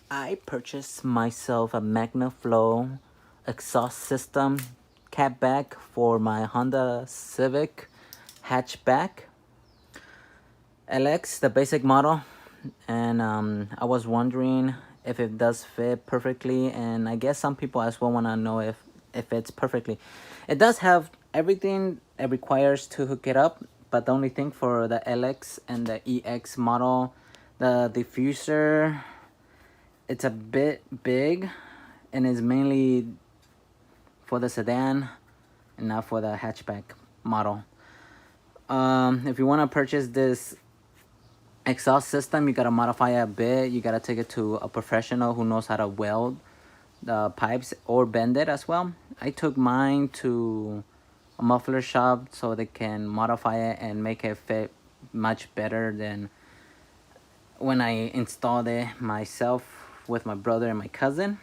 I purchased myself a MagnaFlow exhaust system catback for my Honda Civic Hatchback LX, the basic model. And I was wondering if it does fit perfectly, and I guess some people as well want to know if it fits perfectly. It does have everything it requires to hook it up, but the only thing for the LX and the EX model, the diffuser, it's a bit big and is mainly for the sedan and not for the hatchback model. If you want to purchase this exhaust system, you gotta modify it a bit. You gotta take it to a professional who knows how to weld the pipes or bend it as well. I took mine to a muffler shop so they can modify it and make it fit much better than when I installed it myself with my brother and my cousin.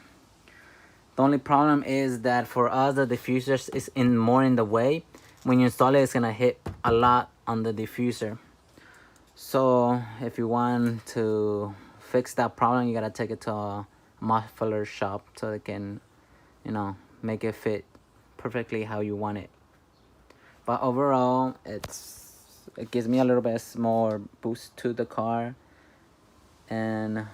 The only problem is that for us the diffuser is more in the way. When you install it, it's gonna hit a lot on the diffuser. So if you want to fix that problem, you gotta take it to a muffler shop so they can, make it fit perfectly how you want it. But overall, it gives me a little bit more boost to the car, and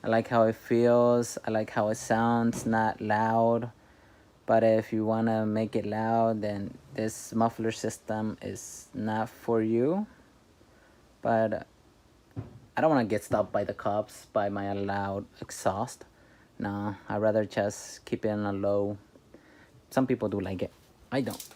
I like how it feels. I like how it sounds, not loud. But if you wanna make it loud, then this muffler system is not for you. But I don't want to get stopped by the cops by my loud exhaust. No, I'd rather just keep it on a low. Some people do like it. I don't.